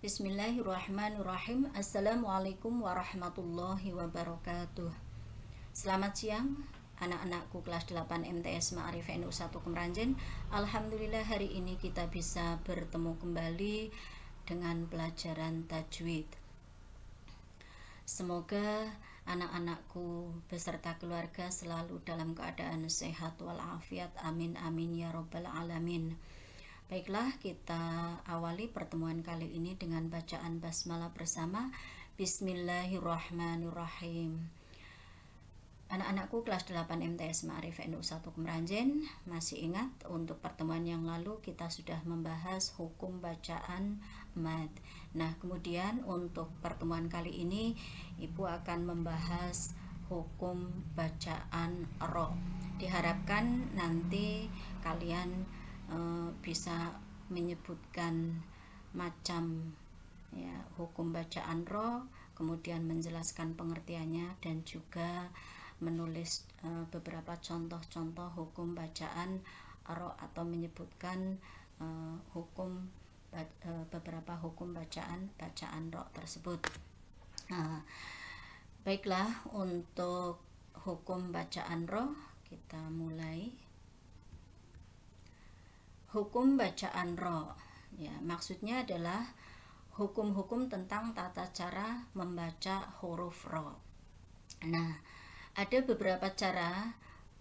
Bismillahirrahmanirrahim. Assalamualaikum warahmatullahi wabarakatuh. Selamat siang anak-anakku kelas 8 MTS Ma'arif NU 1 Kemeranjen. Alhamdulillah hari ini kita bisa bertemu kembali dengan pelajaran tajwid. Semoga anak-anakku beserta keluarga selalu dalam keadaan sehat walafiat. Amin amin ya robbal alamin. Baiklah, kita awali pertemuan kali ini dengan bacaan basmalah bersama. Bismillahirrahmanirrahim. Anak-anakku kelas 8 MTS Ma'arif NU 1 Kemeranjen, masih ingat untuk pertemuan yang lalu kita sudah membahas hukum bacaan mad. Nah, kemudian untuk pertemuan kali ini Ibu akan membahas hukum bacaan ro. Diharapkan nanti kalian bisa menyebutkan macam ya hukum bacaan ro, kemudian menjelaskan pengertiannya dan juga menulis beberapa contoh-contoh hukum bacaan ro atau menyebutkan beberapa hukum bacaan ro tersebut. Baiklah, untuk hukum bacaan ro kita mulai. Hukum bacaan ro ya, maksudnya adalah hukum-hukum tentang tata cara membaca huruf ro. Nah, ada beberapa cara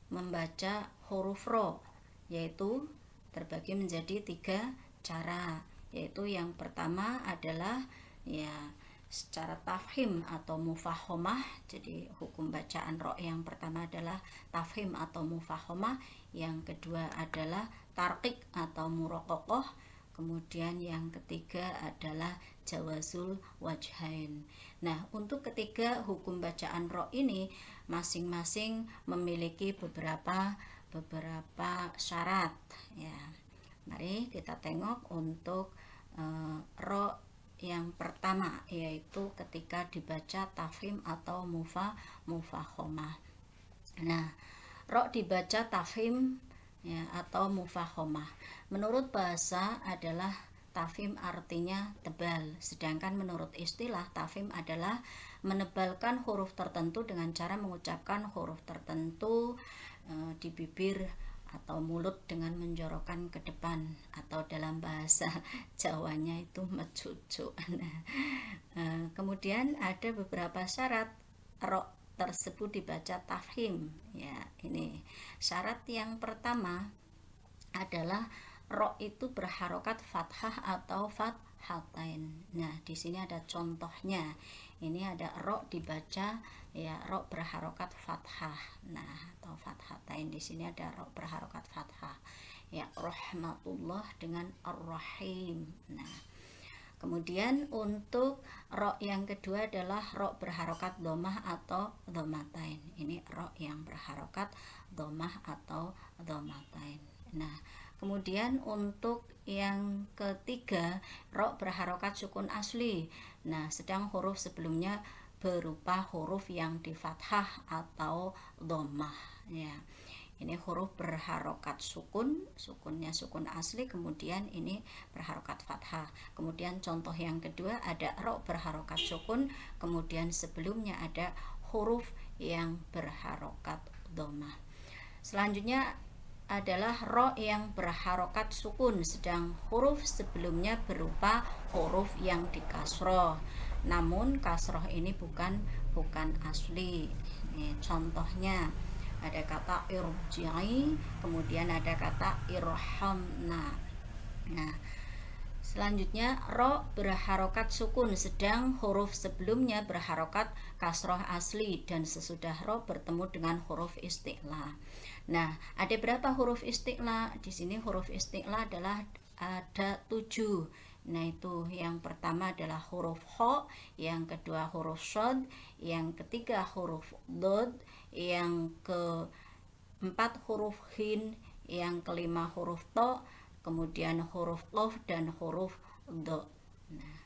membaca huruf ro, yaitu terbagi menjadi 3 cara, yaitu yang pertama adalah ya secara tafhim atau mufahomah. Jadi hukum bacaan ro yang pertama adalah tafhim atau mufahomah, yang kedua adalah tarqiq atau murokokoh, kemudian yang ketiga adalah jawazul wajhain. Nah, untuk ketiga hukum bacaan ro ini masing-masing memiliki beberapa syarat ya. Mari kita tengok untuk ro yang pertama, yaitu ketika dibaca tafhim atau mufahomah. Nah, ro dibaca tafhim ya, atau mufahomah. Menurut bahasa adalah tafhim artinya tebal, sedangkan menurut istilah tafhim adalah menebalkan huruf tertentu dengan cara mengucapkan huruf tertentu di bibir atau mulut dengan menjorokkan ke depan, atau dalam bahasa Jawanya itu mecucu. Kemudian ada beberapa syarat ro tersebut dibaca tafhim ya. Ini syarat yang pertama adalah ro itu berharokat fathah atau fathatain. Nah, di sini ada contohnya. Ini ada ro dibaca ya, ro berharokat fathah. Nah, atau fathatain. Di sini ada ro berharokat fathah. Ya, rahmatullah dengan ar-rahim. Nah, kemudian untuk ro yang kedua adalah ro berharokat domah atau domatain. Ini ro yang berharokat domah atau domatain. Nah, kemudian untuk yang ketiga ro berharokat sukun asli. Nah, sedang huruf sebelumnya berupa huruf yang di fathah atau domah ya. Ini huruf berharokat sukunnya sukun asli, kemudian ini berharokat fathah. Kemudian contoh yang kedua ada ro berharokat sukun, kemudian sebelumnya ada huruf yang berharokat domah. Selanjutnya adalah ro yang berharokat sukun, sedang huruf sebelumnya berupa huruf yang dikasroh, namun kasroh ini bukan asli. Ini contohnya ada kata irji'i, kemudian ada kata irhamna. Nah, selanjutnya ro berharokat sukun, sedang huruf sebelumnya berharokat kasroh asli dan sesudah ro bertemu dengan huruf isti'la. Nah, ada berapa huruf isti'la? Di sini huruf isti'la adalah ada 7. Nah, itu yang pertama adalah huruf ho, yang kedua huruf shod, yang ketiga huruf dod, yang keempat huruf hin, yang kelima huruf to, kemudian huruf qof dan huruf do. Nah,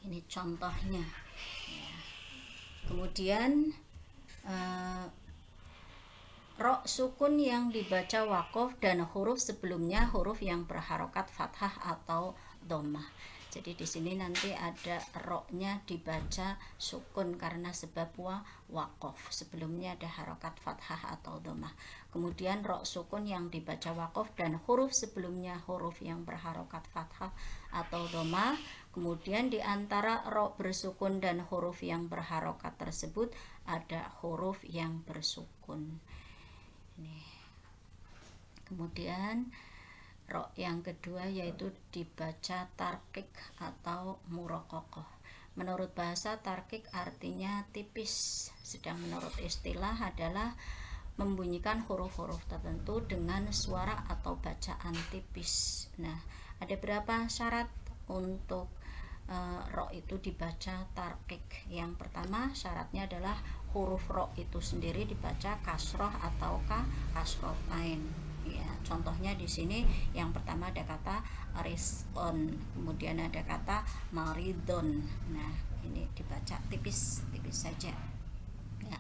ini contohnya ya. Kemudian ro sukun yang dibaca wakof dan huruf sebelumnya huruf yang berharokat fathah atau dhammah. Jadi di sini nanti ada roknya dibaca sukun karena sebab wakof. Sebelumnya ada harokat fathah atau dhammah. Kemudian rok sukun yang dibaca wakof dan huruf sebelumnya huruf yang berharokat fathah atau dhammah. Kemudian di antara rok bersukun dan huruf yang berharokat tersebut ada huruf yang bersukun. Ini. Kemudian rok yang kedua yaitu dibaca tarkik atau murokokoh. Menurut bahasa tarkik artinya tipis, sedang menurut istilah adalah membunyikan huruf-huruf tertentu dengan suara atau bacaan tipis. Nah, ada berapa syarat untuk rok itu dibaca tarkik. Yang pertama syaratnya adalah huruf rok itu sendiri dibaca kasroh atau kasrotain. Ya, contohnya di sini yang pertama ada kata rizqon, kemudian ada kata maridon. Nah, ini dibaca tipis saja. Ya.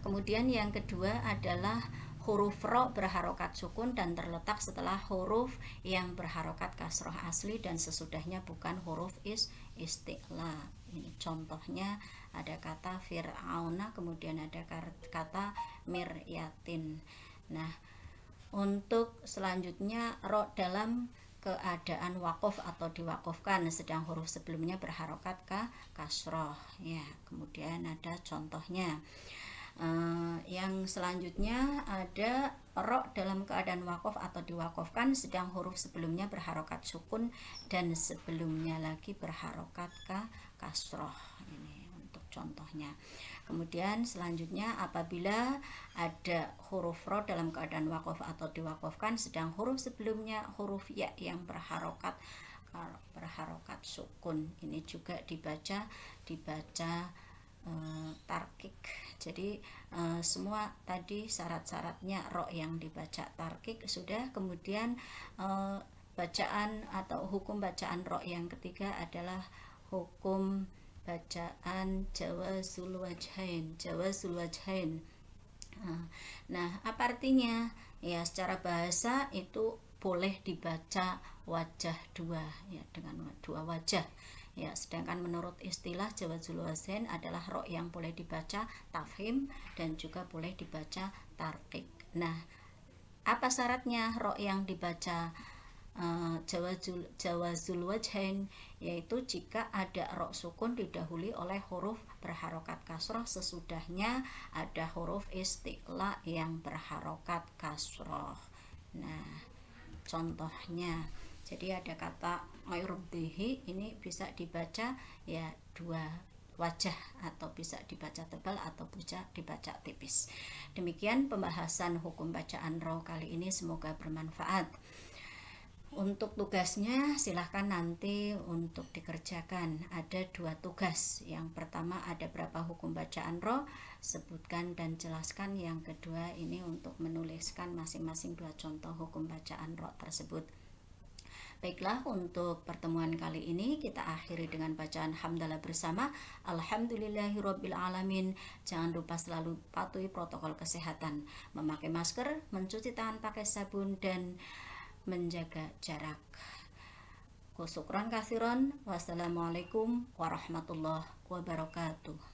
Kemudian yang kedua adalah huruf ro berharokat sukun dan terletak setelah huruf yang berharokat kasroh asli dan sesudahnya bukan huruf isti'la. Ini contohnya ada kata fir'auna, kemudian ada kata miryatin. Nah, untuk selanjutnya ro dalam keadaan wakof atau diwakofkan sedang huruf sebelumnya berharokat kasroh. Ya, kemudian ada contohnya. Yang selanjutnya ada ro dalam keadaan wakof atau diwakofkan sedang huruf sebelumnya berharokat sukun dan sebelumnya lagi berharokat kasroh. Ini untuk contohnya. Kemudian selanjutnya apabila ada huruf ro dalam keadaan wakof atau diwakofkan sedang huruf sebelumnya huruf ya yang berharokat sukun, ini juga dibaca tarkik. Jadi semua tadi syarat-syaratnya ro yang dibaca tarkik sudah. Kemudian bacaan atau hukum bacaan ro yang ketiga adalah hukum bacaan jawazul wajhain. Nah, apa artinya? Ya, secara bahasa itu boleh dibaca wajah dua, ya, dengan dua wajah. Ya, sedangkan menurut istilah jawazul wajhain adalah ro yang boleh dibaca tafhim dan juga boleh dibaca tarkik. Nah, apa syaratnya ro yang dibaca jawazul wajhain, yaitu jika ada ro sukun didahului oleh huruf berharokat kasroh, sesudahnya ada huruf isti'la yang berharokat kasroh. Nah, contohnya jadi ada kata mayrubdihi, ini bisa dibaca ya dua wajah atau bisa dibaca tebal atau bisa dibaca tipis. Demikian pembahasan hukum bacaan ro kali ini, semoga bermanfaat. Untuk tugasnya silahkan nanti untuk dikerjakan. Ada dua tugas. Yang pertama ada berapa hukum bacaan ro, sebutkan dan jelaskan. Yang kedua ini untuk menuliskan masing-masing dua contoh hukum bacaan ro tersebut. Baiklah, untuk pertemuan kali ini kita akhiri dengan bacaan hamdalah bersama. Alhamdulillahirrabbilalamin. Jangan lupa selalu patuhi protokol kesehatan, memakai masker, mencuci tangan pakai sabun, dan menjaga jarak. Syukran katsiran. Wassalamualaikum warahmatullahi wabarakatuh.